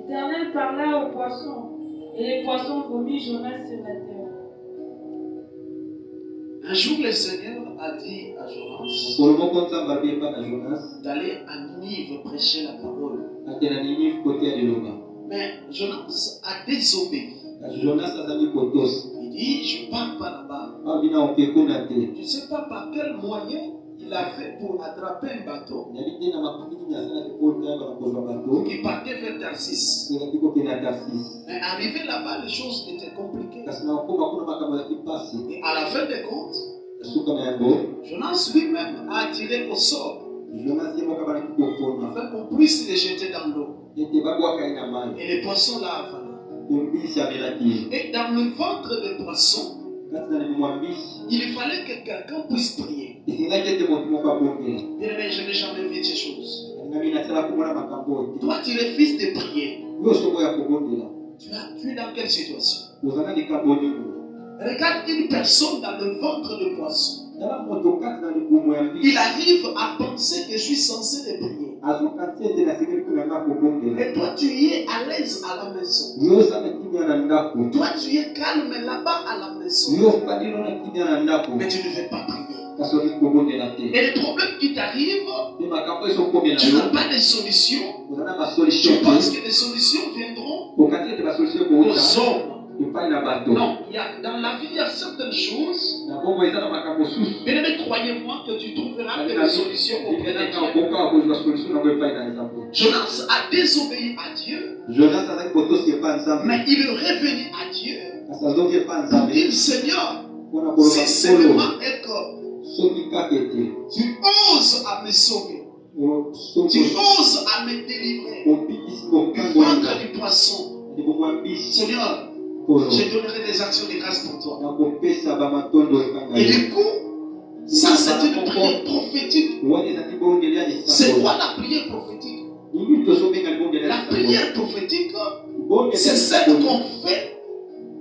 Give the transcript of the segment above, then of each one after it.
L'Éternel parla aux poissons, et les poissons vomit Jonas sur la terre. Un jour, le Seigneur a dit à Jonas d'aller à Ninive prêcher la parole. Mais Jonas a désobéi. Il dit, je ne pars pas là-bas. Je ne sais pas par quel moyen il a fait pour attraper un bateau qui partait vers Tarsis. Mais arrivé là-bas, les choses étaient compliquées. Et à la fin des comptes, Jonas lui-même a tiré au sort afin qu'on puisse les jeter dans l'eau. Et les poissons là avalent. Et dans le ventre des poissons, il fallait que quelqu'un puisse prier. Bien aimé, je n'ai jamais vu ces choses. Toi, tu es fils de prier. Tu es dans quelle situation? Regarde une personne dans le ventre de poisson. Il arrive à penser que je suis censé le prier. Et toi, tu y es à l'aise à la maison. Toi, tu es calme là-bas à la maison. Mais tu ne veux pas prier. Et le problème qui t'arrive, tu n'as pas de solution. Tu penses que les solutions viendront aux hommes. Non, dans la vie, il y a certaines choses. Mais croyez-moi que tu trouveras des solutions auprès de Dieu. Jonas a désobéi à Dieu. Mais il est revenu à Dieu pour dire, Seigneur, si seulement tu oses à me sauver, tu oses à me délivrer du ventre du poisson, Seigneur, je donnerai des actions de grâce pour toi. Et du coup, ça c'est une prière prophétique. C'est quoi la prière prophétique? La prière prophétique, c'est celle qu'on fait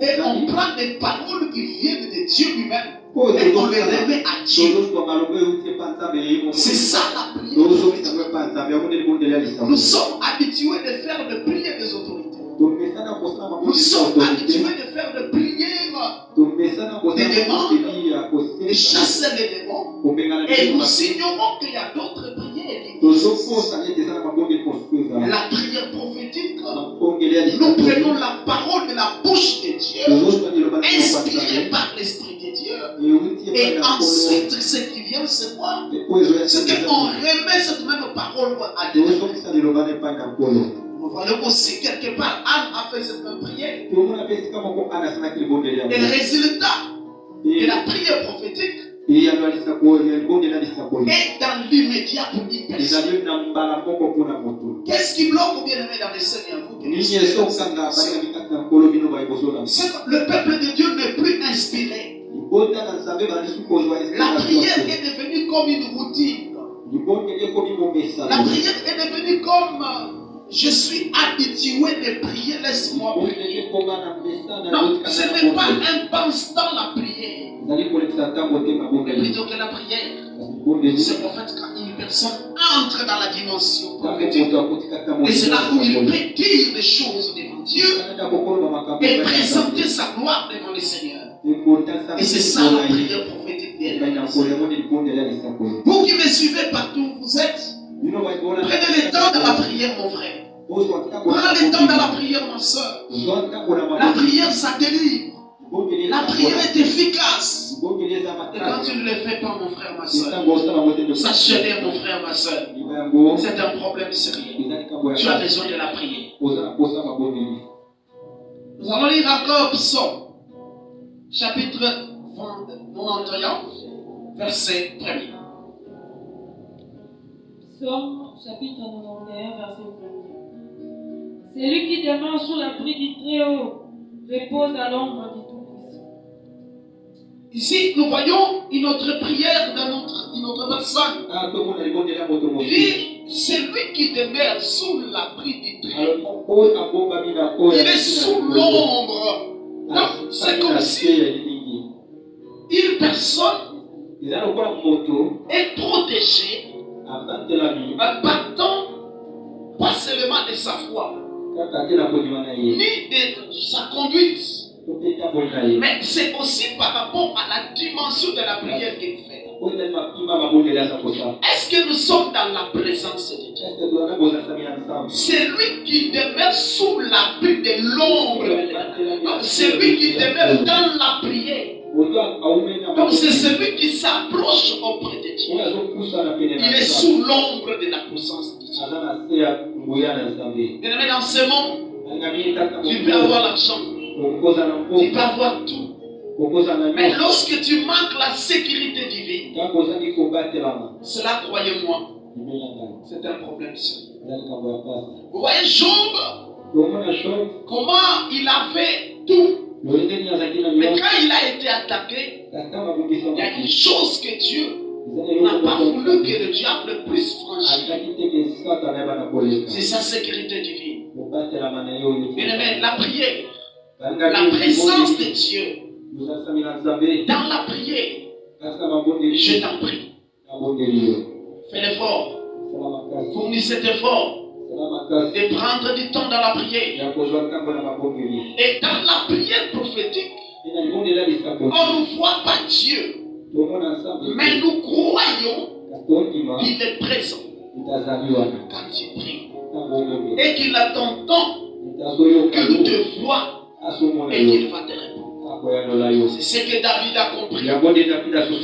et on prend des paroles qui viennent de Dieu lui-même et on les remet à Dieu. C'est ça la prière prophétique. Nous sommes habitués de faire des prières des autorités. Nous sommes habitués de faire des prières, des demandes, de chasser les démons. Et nous ignorons qu'il y a d'autres prières qui existent. La prière prophétique, nous prenons la parole de la bouche de Dieu, inspirée par l'Esprit de Dieu. Et ensuite, ce qui vient, c'est quoi? C'est qu'on remet cette même parole à Dieu. Nous voyons aussi quelque part, Anne a fait cette même prière. Et le résultat de la prière prophétique est dans l'immédiat pour une personne. Qu'est-ce qui bloque bien aimé dans les Seigneur? C'est que le peuple de Dieu n'est plus inspiré. La prière est devenue comme une routine. La prière est devenue comme je suis habitué de prier, laisse-moi prier. Non, ce n'est pas un passe-temps la prière, mais plutôt que la prière. C'est en fait quand une personne entre dans la dimension prophétique, et c'est là où il peut dire des choses devant Dieu et présenter sa gloire devant le Seigneur. Et c'est ça la prière prophétique. Vous qui me suivez partout où vous êtes, prenez le temps de la prière, mon frère. Prends le temps de la prière, ma soeur. La prière, ça délivre. La prière est efficace. Et quand tu ne le fais pas, mon frère, ma soeur, sachez-le, mon frère, ma soeur, c'est un problème sérieux. Tu as besoin de la prière. Nous allons lire encore Psaume, chapitre 91, verset 1er. Psaume, chapitre 91, verset 1er. Celui qui demeure sous l'abri du Très-Haut repose à l'ombre du Tout-Puissant. Ici, nous voyons une autre prière dans une autre personne. Il dit, celui qui demeure sous l'abri du Très-Haut, il est sous l'ombre. Donc, c'est comme si une personne est protégée, partant pas seulement de sa foi, ni de sa conduite. Mais c'est aussi par rapport à la dimension de la prière qu'il fait. Est-ce que nous sommes dans la présence de Dieu? C'est lui qui demeure sous l'abri de l'ombre. C'est lui qui demeure dans la prière. Donc c'est celui qui s'approche auprès de Dieu. Il est sous l'ombre de la puissance de Dieu. Bien-aimé, dans ce monde, tu peux avoir l'argent, tu peux avoir tout. Mais lorsque tu manques la sécurité divine, cela, croyez-moi, c'est un problème sérieux. Vous voyez Job, comment il avait tout. Mais quand il a été attaqué, il y a une chose que Dieu n'a pas voulu que le diable puisse franchir. C'est sa sécurité divine. Bien-aimé, la prière, la présence de Dieu, dans la prière, je t'en prie, fais l'effort, fournis cet effort de prendre du temps dans la prière. Et dans la prière prophétique, on ne voit pas Dieu, mais nous croyons qu'il est présent quand tu pries et qu'il attend que nous te voie et qu'il va te répondre. C'est ce que David a compris.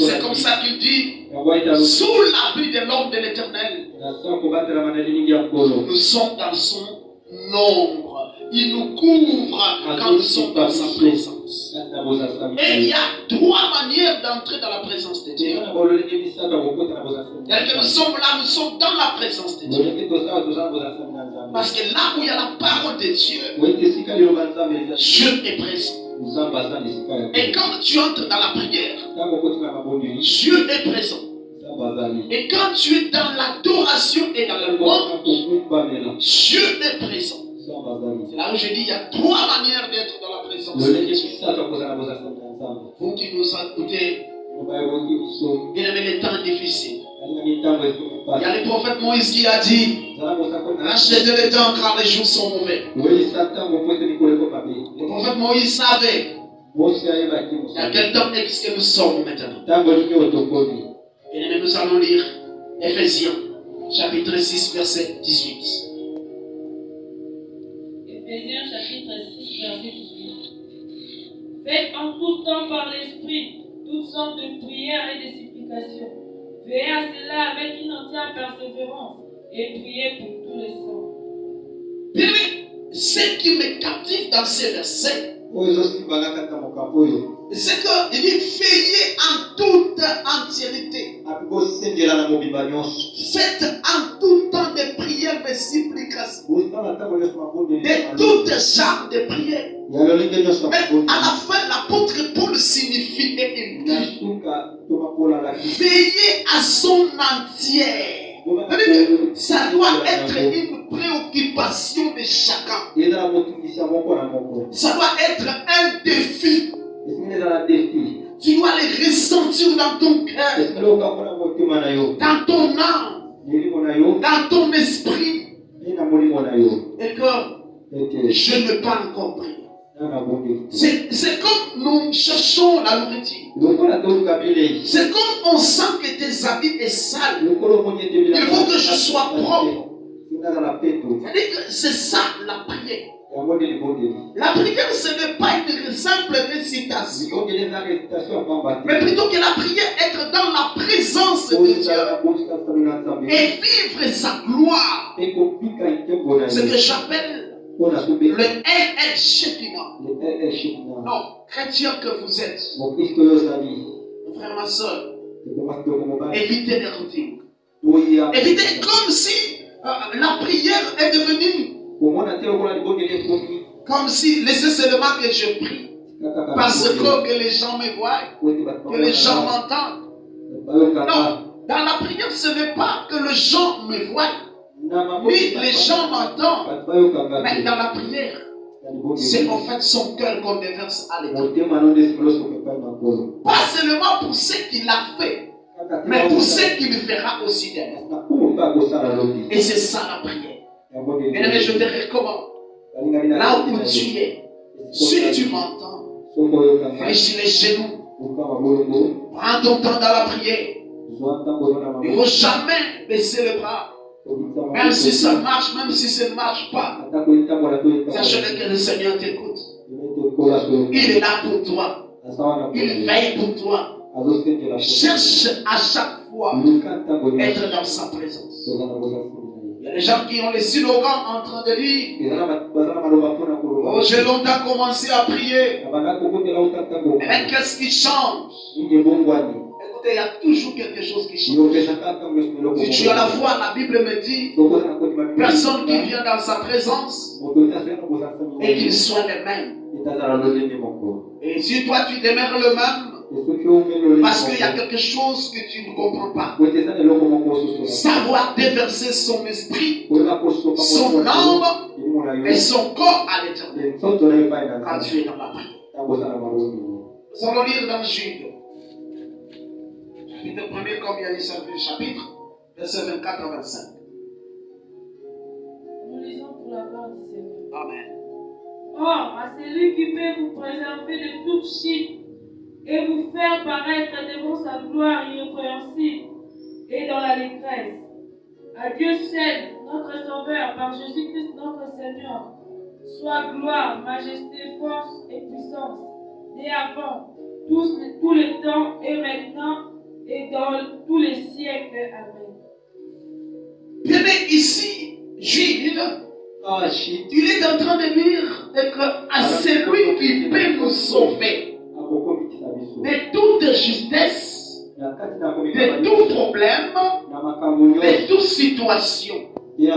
C'est comme ça qu'il dit, sous l'abri de l'ombre de l'Éternel, nous sommes dans son ombre. Il nous couvre quand nous sommes dans sa présence. Et il y a trois manières d'entrer dans la présence de Dieu. Dès que nous sommes là, nous sommes dans la présence de Dieu. Parce que là où il y a la parole de Dieu, Dieu est présent. Et quand tu entres dans la prière, Dieu est présent. Et quand tu es dans l'adoration et dans le louange, Dieu est présent. C'est là où je dis il y a trois manières d'être dans la présence de Dieu. Vous qui nous écoutez, bien-aimés, les temps difficiles. Il y a le prophète Moïse qui a dit, rachetez les temps car les jours sont mauvais. Le prophète Moïse savait dans quel temps est-ce que nous sommes maintenant. Bien-aimés, nous allons lire Éphésiens chapitre 6 verset 18. Éphésiens chapitre 6 verset 18. Faites en tout temps par l'Esprit toutes sortes de prières et de supplications. Veillez à cela avec une entière persévérance et priez pour tous les saints. Bien-aimés, ce qui me captive dans ces versets, c'est qu'il dit veillez en toute entièreté. Faites en tout temps des prières et supplications. De toutes sortes de prières. Mais à la fin, l'apôtre Paul signifie et il dit veillez à son entière. Ça doit être une préoccupation de chacun. Ça doit être un défi. Tu dois les ressentir dans ton cœur, dans ton âme, dans ton esprit. Et que je n'ai pas encore pris. C'est comme nous cherchons la nourriture. C'est comme on sent que tes habits est sale. Il faut que je sois propre. C'est-à-dire que c'est ça la prière. La prière, ce n'est pas une simple récitation, mais plutôt que la prière être dans la présence de Dieu et vivre sa gloire. Ce que j'appelle le El Shekinah. Non, chrétien que vous êtes, mon frère, ma soeur, évitez les routines. Évitez comme si la prière est devenue comme si laissez seulement que je prie parce que les gens me voient, que les gens m'entendent. Non, dans la prière ce n'est pas que les gens me voient, ni les gens m'entendent, mais dans la prière c'est en fait son cœur qu'on déverse à l'Éternel. Pas seulement pour ce qu'il a fait, mais pour ce qu'il fera aussi derrière. Et c'est ça la prière. Bien-aimé, je te recommande là où tu es, si tu m'entends, fléchis les genoux, prends ton temps dans la prière. Il ne faut jamais baisser les bras. Même si ça marche, même si ça ne marche pas, sachez que le Seigneur t'écoute. Il est là pour toi. Il veille pour toi. Cherche à chaque fois être dans sa présence. Il y a des gens qui ont les slogans en train de dire: oh, j'ai longtemps commencé à prier. Mais qu'est-ce qui change? Écoutez, il y a toujours quelque chose qui change. Si tu as la foi, la Bible me dit: personne qui vient dans sa présence et qu'il soit le même. Et si toi tu demeures le même, parce qu'il y a quelque chose que tu ne comprends pas. Savoir déverser son esprit, son âme et son corps à l'Éternel quand tu es dans la prière. Nous allons lire dans Jude, chapitre 1er, comme il y a dit chapitre, verset 24 à 25. Nous lisons pour la gloire du Seigneur. Amen. Or, à celui qui peut vous préserver de toute chute et vous faire paraître devant sa gloire irrépréhensible et dans la détresse, à Dieu seul, notre Sauveur, par Jésus-Christ notre Seigneur, soit gloire, majesté, force et puissance, dès avant, tous les temps et maintenant et dans tous les siècles. Amen. Bien, ici, Jude, il est en train de dire que à celui qui peut nous sauver de toute justesse, de tout problème, de toute situation. Et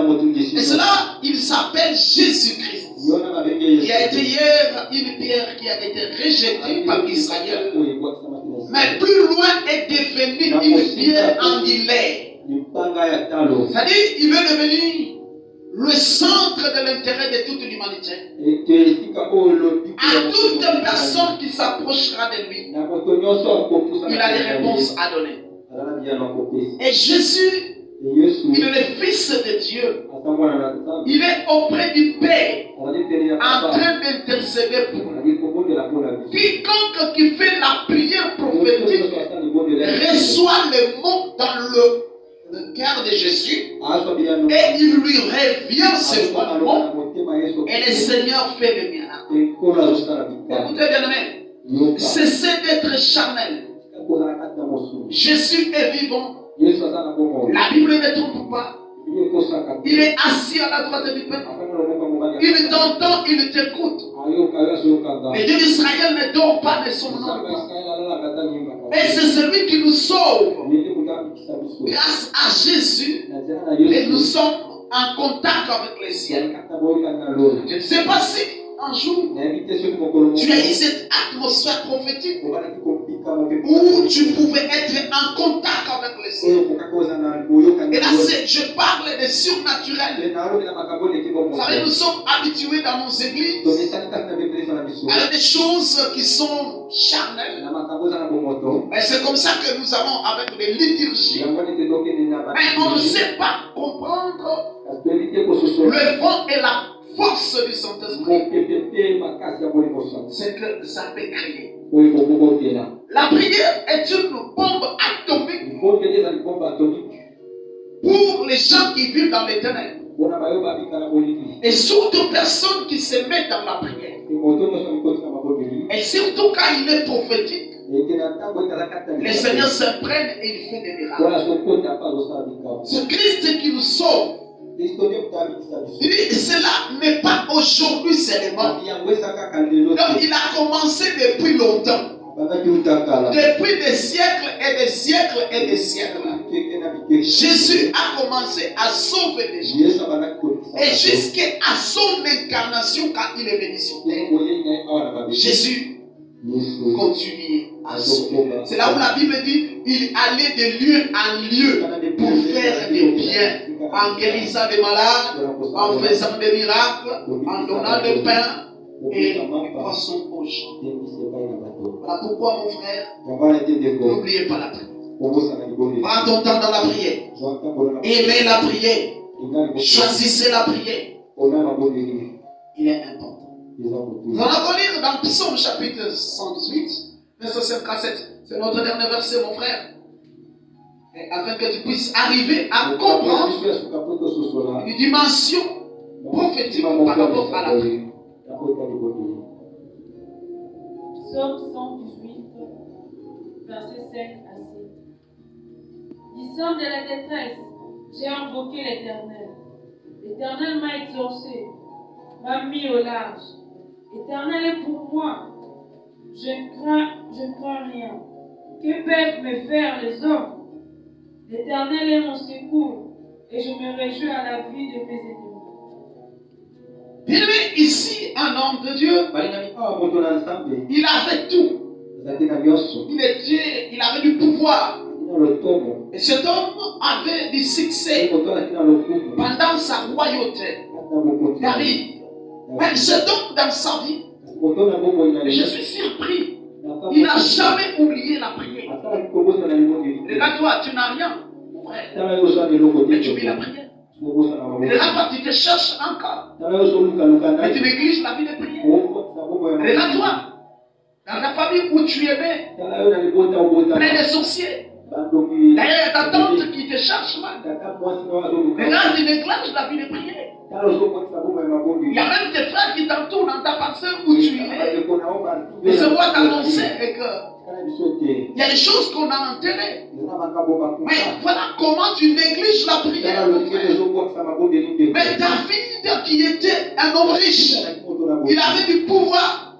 cela, il s'appelle Jésus-Christ. Il a été hier une pierre qui a été rejetée par Israël, mais plus loin est devenue une pierre angulaire. C'est-à-dire, il veut devenir le centre de l'intérêt de toute l'humanité. À toute personne qui s'approchera de lui, il a des réponses à donner. Et Jésus, il est le Fils de Dieu. Il est auprès du Père en train d'intercéder pour nous. Quiconque qui fait la prière prophétique reçoit les mots dans le cœur de Jésus et il lui revient ce mots et le Seigneur fait des miracles. Écoutez bien aimé, cessez d'être charnel. Jésus est vivant. La Bible ne trompe pas. Il est assis à la droite du Père. Il t'entend, il t'écoute. Le Dieu d'Israël ne dort pas de son nom. Et c'est celui qui nous sauve. Grâce à Jésus, et nous sommes en contact avec les ciels. Je ne sais pas si un jour tu as eu cette atmosphère prophétique où tu pouvais être en contact avec les cieux. Et là, je parle de surnaturel. Vous savez, nous sommes habitués dans nos églises à des choses qui sont charnelles. Et c'est comme ça que nous avons avec des liturgies. Mais on ne sait pas comprendre le fond et la force du Saint-Esprit. C'est que ça peut créer. La prière est une bombe atomique pour les gens qui vivent dans les ténèbres. Et surtout personne qui se met dans la prière. Et surtout quand il est prophétique, le Seigneur s'imprègne et il fait des miracles. C'est Christ qui nous sauve. Cela n'est pas aujourd'hui seulement. Donc il a commencé depuis longtemps. Depuis des siècles et des siècles et des siècles. Jésus a commencé à sauver les gens. Et jusqu'à son incarnation quand il est venu sur terre, Jésus continue à sauver. C'est là où la Bible dit il allait de lieu en lieu pour faire des biens, en guérissant des malades, en faisant des miracles, en donnant le pain et les poissons aux gens. Voilà pourquoi mon frère, n'oubliez pas la prière. Prends ton temps dans la prière. Aimez la prière. Choisissez la prière. il est important. Nous allons lire dans Psaume chapitre 118, verset 5 à 7. C'est notre dernier verset, mon frère. Et afin que tu puisses arriver à comprendre une dimension prophétique par rapport à la vie. Psaume 118, verset 5 à 7. Disant de la détresse, j'ai invoqué l'Éternel. L'Éternel m'a exaucé, m'a mis au large. L'Éternel est pour moi. Je ne crains rien. Que peuvent me faire les hommes? L'Éternel est mon secours, et je me réjouis à la vie de mes ennemis. Bien aimé, ici, un homme de Dieu, il avait tout. Il est Dieu, il avait du pouvoir. Et cet homme avait du succès pendant sa royauté. David. Mais cet homme dans sa vie, je suis surpris, il n'a jamais oublié la prière. Regarde-toi, tu n'as rien, mon frère, mais tu oublies la prière. Regarde-toi, tu te cherches encore, mais tu négliges la vie de prière. Regarde-toi, dans la famille où tu es né, plein de sorciers. D'ailleurs, ta tante qui te cherche mal. Regarde, tu négliges la vie de prière. Il y a même tes frères qui t'entourent dans ta parcelle où tu es. Ils se voient t'annoncer et que il y a des choses qu'on a enterrées. Mais voilà comment tu négliges la prière. Mais David, qui était un homme riche, il avait du pouvoir.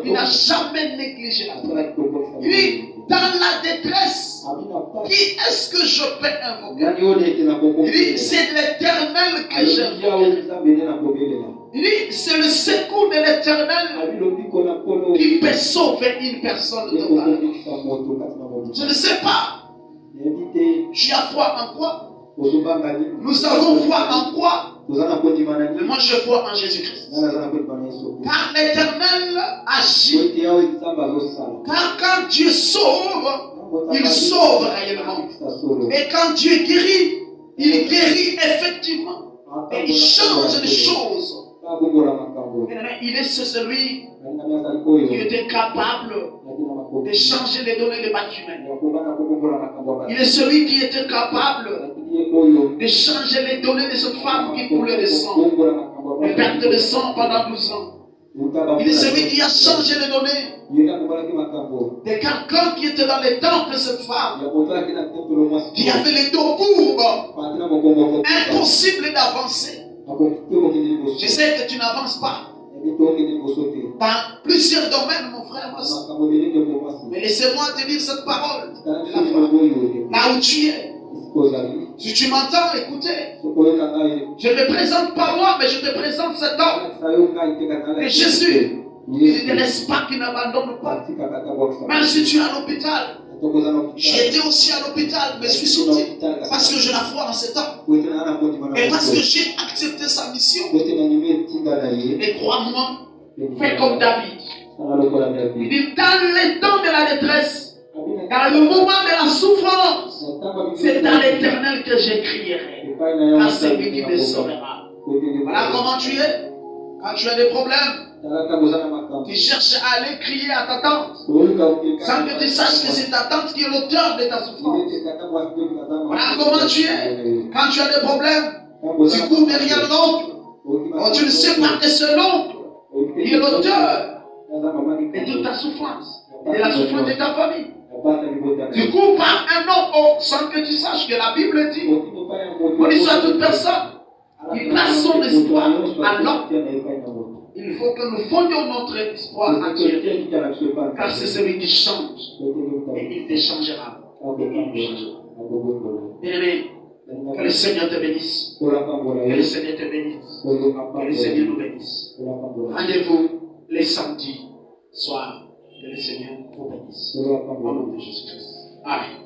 Il n'a jamais négligé la prière. Il dit, dans la détresse, qui est-ce que je peux invoquer? Il dit, c'est l'Éternel que j'invoque. Il dit, c'est le secours de l'Éternel qui peut sauver une personne totale. Je ne sais pas. Tu as foi en quoi? Nous avons foi en quoi? Mais moi je vois en Jésus-Christ. Car l'Éternel agit. Car quand Dieu sauve, il sauve réellement. Et quand Dieu guérit, il guérit effectivement. Et il change les choses. Il est celui qui était capable de changer les données des bâtiments. Il est celui qui était capable de changer les données de cette femme qui coulait de sang, de perte de sang pendant 12 ans. Il est celui qui a changé les données de quelqu'un qui était dans les temples, cette femme, qui avait les dos courbes, impossible d'avancer. Je sais que tu n'avances pas dans plusieurs domaines, mon frère. Mais laissez-moi te dire cette parole. Là où tu es. Si tu m'entends, écoutez. Je ne me présente pas moi, mais je te présente cet homme. Et Jésus, il ne laisse pas qu'il n'abandonne pas. Même si tu es à l'hôpital. J'étais aussi à l'hôpital, mais je suis sorti. Parce que j'ai la foi en cet homme. Et parce que j'ai accepté sa mission. Et crois-moi, fais comme David. Il dit, dans les temps de la détresse, dans le moment de la souffrance, c'est dans l'Éternel que je crierai. Car c'est lui qui me sauvera. Voilà comment tu es. Quand tu as des problèmes, tu cherches à aller crier à ta tante, sans que tu saches que c'est ta tante qui est l'auteur de ta souffrance. Voilà comment tu es. Quand tu as des problèmes, tu cours derrière l'oncle. Oh, tu ne sais pas que c'est l'oncle qui est l'auteur de toute ta souffrance, et de la souffrance de ta famille. Tu cours par un homme sans que tu saches que la Bible dit, on dit à toute personne, il place son espoir à l'homme. Il faut que nous fondions notre espoir en Dieu. Car c'est celui qui change. Et il te changera. Bien-aimé, que le Seigneur te bénisse. Que le Seigneur te bénisse. Que le Seigneur nous bénisse. Rendez-vous les samedis soirs. Que le Seigneur vous bénisse. Au nom de Jésus-Christ. Amen.